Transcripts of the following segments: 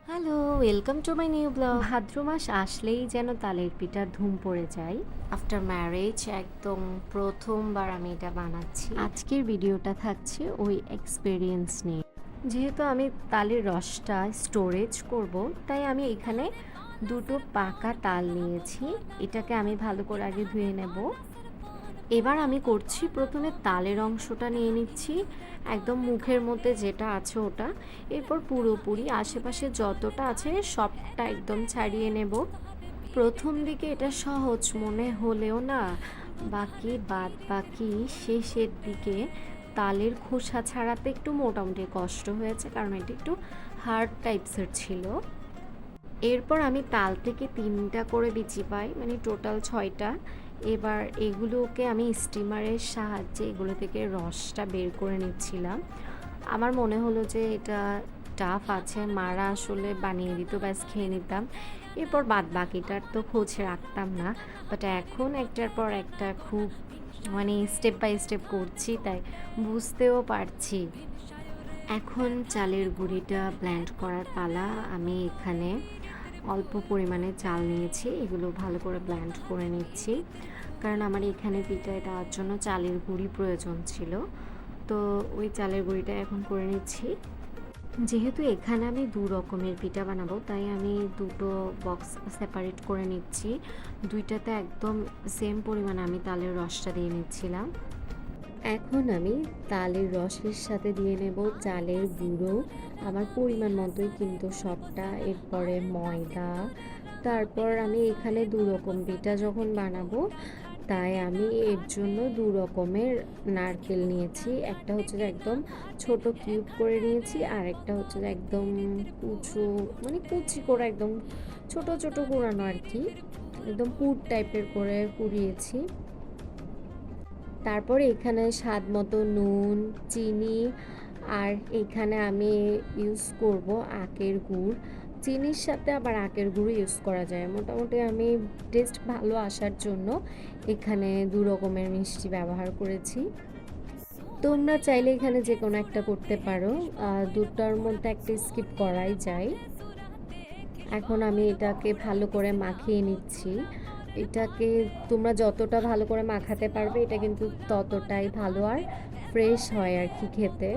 Hello, welcome to my new blog. Bhadra মাস আসলেই যেন তালের পিঠার ধুম পড়ে যায়। আফটার ম্যারেজ একদম প্রথমবার আমি এটা বানাচ্ছি। আজকের ভিডিওটা থাকছে ওই এক্সপিরিয়েন্স নিয়ে। যেহেতু আমি তালের রসটা স্টোরেজ করব, তাই আমি এখানে দুটো পাকা তাল নিয়েছি। এটাকে আমি ভালো করে আগে ধুয়ে নেব। এবার আমি করছি, প্রথমে তালের অংশটা নিয়ে নিচ্ছি, একদম মুখের মধ্যে যেটা আছে ওটা। এরপর পুরোপুরি আশেপাশে যতটা আছে সবটা একদম ছাড়িয়ে নেব। প্রথম দিকে এটা সহজ মনে হলেও না, বাকি শেষের দিকে তালের খোসা ছাড়াতে একটু মোটামুটি কষ্ট হয়েছে, কারণ এটা একটু হার্ড টাইপসের ছিল। এরপর আমি তাল থেকে 3টা করে বিচি পাই, মানে টোটাল 6টা। এবার এগুলোকে আমি স্টিমারের সাহায্যে এগুলো থেকে রসটা বের করে নিচ্ছিলাম। আমার মনে হলো যে এটা টাফ আছে, মারা আসলে বানিয়ে দিত, ব্যাস খেয়ে নিতাম। এরপর বাকিটার তো খোঁজ রাখতাম না, বাট এখন একটার পর একটা খুব মানে স্টেপ বাই স্টেপ করছি, তাই বুঝতেও পারছি। এখন চালের গুঁড়িটা ব্লেন্ড করার পালা। আমি এখানে অল্প পরিমাণে চাল নিয়েছি, এগুলো ভালো করে ব্লেন্ড করে নিচ্ছি, কারণ আমার এখানে পিঠায় দেওয়ার জন্য চালের গুঁড়ি প্রয়োজন ছিল। তো ওই চালের গুঁড়িটা এখন করে নিচ্ছি। যেহেতু এখানে আমি 2 রকমের পিঠা বানাবো, তাই আমি দুটো বক্স সেপারেট করে নিচ্ছি। দুইটাতে একদম সেম পরিমাণে আমি তালের রসটা দিয়ে নিচ্ছিলাম। এখন আমি তালের রসের সাথে দিয়ে নেব চালের গুঁড়ো, আমার পরিমাণ মতোই কিন্তু সবটা। এরপরে ময়দা। তারপর আমি এখানে 2 রকম পিঠা যখন বানাবো, তাই আমি এর জন্য 2 রকমের নারকেল নিয়েছি। একটা হচ্ছে যে একদম ছোট কিউব করে নিয়েছি, আর একটা হচ্ছে যে একদম মানে কুচি করে একদম ছোট ছোট কুড়ানো আর কি, একদম পুর টাইপের করে কুড়িয়েছি। তারপর এখানে স্বাদ মতো নুন, চিনি, আর এখানে আমি ইউজ করব আখের গুড়। চিনির সাথে আবার আখের গুঁড়ো ইউজ করা যায়। মোটামুটি আমি টেস্ট ভালো আসার জন্য এখানে 2 রকমের মিষ্টি ব্যবহার করেছি। তোমরা চাইলে এখানে যে কোনো একটা করতে পারো, দুটার মধ্যে একটা স্কিপ করাই যায়। এখন আমি এটাকে ভালো করে মাখিয়ে নিচ্ছি। এটাকে তোমরা যতটা ভালো করে মাখাতে পারবে, এটা কিন্তু ততটাই ভালো আর ফ্রেশ হয় আর কি খেতে।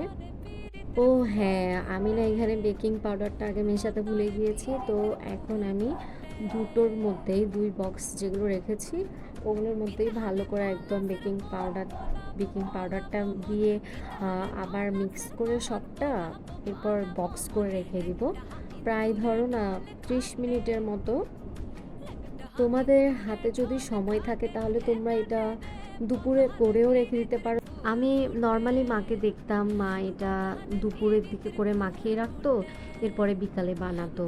ও হ্যাঁ, আমি না এখানে বেকিং পাউডারটা আগে মেশাতে ভুলে গিয়েছি। তো এখন আমি দুটোর মধ্যেই 2 বক্স যেগুলো রেখেছি, ওগুলোর মধ্যেই ভালো করে একদম বেকিং পাউডারটা দিয়ে আবার মিক্স করে সবটা, এরপর বক্স করে রেখে দিব প্রায় ধরো না 30 মিনিটের মতো। তোমাদের হাতে যদি সময় থাকে তাহলে তোমরা এটা দুপুরে করেও রেখে দিতে পারো। আমি নর্মালি মাকে দেখতাম, মা এটা দুপুরের দিকে করে মাখিয়ে রাখতো, এরপরে বিকালে বানাতো।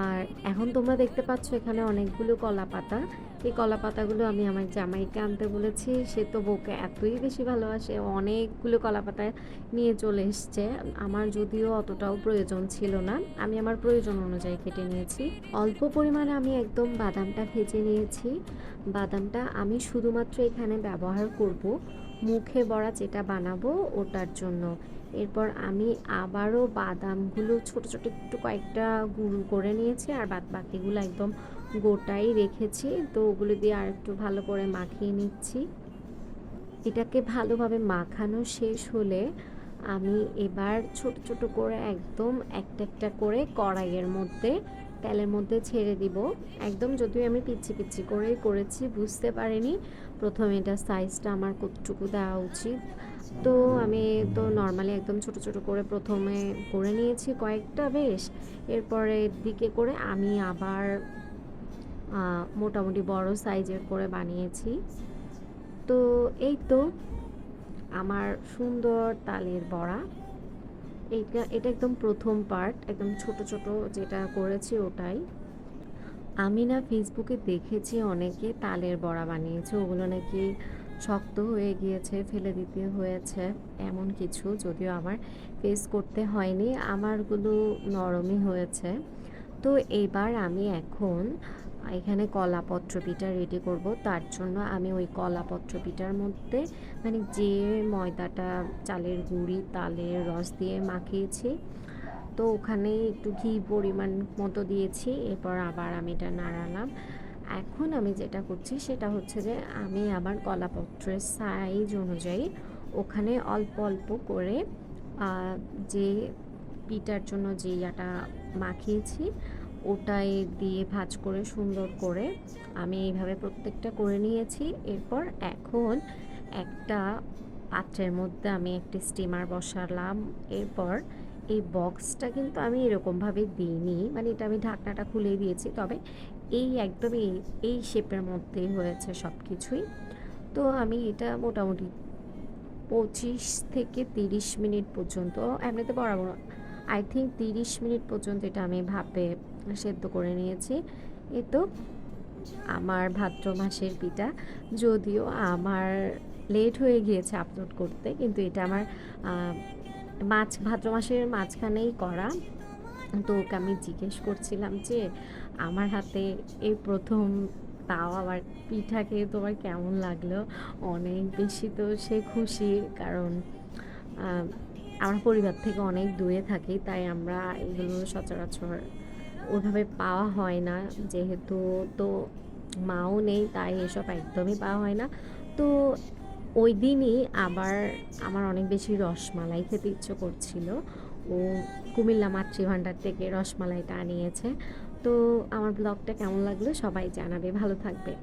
আর এখন তোমরা দেখতে পাচ্ছ এখানে অনেকগুলো কলা পাতা। এই কলা পাতাগুলো আমি আমার জামাইকে আনতে বলেছি, সে তো বউকে এতই বেশি ভালোবাসে, অনেকগুলো কলা পাতা নিয়ে চলে এসছে। আমার যদিও অতটাও প্রয়োজন ছিল না, আমি আমার প্রয়োজন অনুযায়ী কেটে নিয়েছি। অল্প পরিমাণে আমি একদম বাদামটা ভেজে নিয়েছি। বাদামটা আমি শুধুমাত্র এখানে ব্যবহার করব মুখে বড়া যেটা বানাবো ওটার জন্য। এরপর আমি আবারও বাদামগুলো ছোট ছোট একটু কয়েকটা গুঁড়ো করে নিয়েছি, আর বাকিগুলো একদম গোটাই রেখেছি। তো ওগুলো দিয়ে আর একটু ভালো করে মাখিয়ে নিচ্ছি। এটাকে ভালোভাবে মাখানো শেষ হলে আমি এবার ছোট ছোট করে একদম একটা একটা করে কড়াইয়ের মধ্যে তেলের মধ্যে ছেড়ে দিব। একদম, যদিও আমি পিচ্ছি পিচ্ছি করেই করেছি, বুঝতে পারিনি প্রথমে এটা সাইজটা আমার কতটুকু দেওয়া উচিত। তো আমি তো নর্মালি একদম ছোট ছোট করে প্রথমে করে নিয়েছি কয়েকটা বেশ। এরপরে দিকে করে আমি আবার মোটামুটি বড় সাইজের করে বানিয়েছি। তো এই তো আমার সুন্দর তালের বড়া। এটা একদম প্রথম পার্ট, একদম ছোট ছোট যেটা করেছি ওটাই। আমি না ফেসবুকে দেখেছি অনেকে তালের বড়া বানিয়েছে, ওগুলো নাকি শক্ত হয়ে গিয়েছে, ফেলে দিতে হয়েছে এমন কিছু, যদিও আমার ফেস করতে হয়নি, আমারগুলো নরমই হয়েছে। তো এবার আমি এখন এখানে কলাপত্র পিঠা রেডি করব। তার জন্য আমি ওই কলাপত্র পিঠার মধ্যে মানে যে ময়দাটা চালের গুঁড়ি তালের রস দিয়ে মাখিয়েছি, তো ওখানে একটু ঘি পরিমাণ মতো দিয়েছি, এরপর আবার আমি এটা নাড়ালাম। এখন আমি যেটা করছি সেটা হচ্ছে যে আমি আমার কলাপত্রের সাইজ অনুযায়ী ওখানে অল্প অল্প করে যে পিঠার জন্য যে ইয়াটা মাখিয়েছি ওটাই দিয়ে ভাঁজ করে সুন্দর করে আমি এইভাবে প্রত্যেকটা করে নিয়েছি। এরপর এখন একটা পাত্রের মধ্যে আমি একটি স্টিমার বসালাম। এরপর এই বক্সটা কিন্তু আমি এরকমভাবে দিইনি, মানে এটা আমি ঢাকনাটা খুলে দিয়েছি, তবে এই একদমই এই শেপের মধ্যেই হয়েছে সব কিছুই। তো আমি এটা মোটামুটি 25 থেকে 30 মিনিট পর্যন্ত, এমনিতে বরাবর আই থিঙ্ক 30 মিনিট পর্যন্ত এটা আমি ভাপে সেদ্ধ করে নিয়েছি। এ তো আমার ভাদ্র মাসের পিঠা, যদিও আমার লেট হয়ে গিয়েছে আপলোড করতে, কিন্তু এটা আমার ভাদ্র মাসের মাঝখানেই করা। তো ওকে আমি জিজ্ঞেস করছিলাম যে আমার হাতে এই প্রথম, তাও আবার পিঠা খেয়ে তোমার কেমন লাগলো। অনেক বেশি তো সে খুশি, কারণ আমার পরিবার থেকে অনেক দূরে থাকি, তাই আমরা এগুলো সচরাচর ওইভাবে পাওয়া হয় না, যেহেতু তো মাও নেই, তাই এসব একদমই পাওয়া হয় না। তো ওই দিনই আবার আমার অনেক বেশি রসমালাই খেতে ইচ্ছে করছিল। ও কুমিল্লা মাতৃভাণ্ডার থেকে রসমালাইটা আনিয়েছে। তো আমার ব্লগটা কেমন লাগলো সবাই জানাবে। ভালো থাকবে।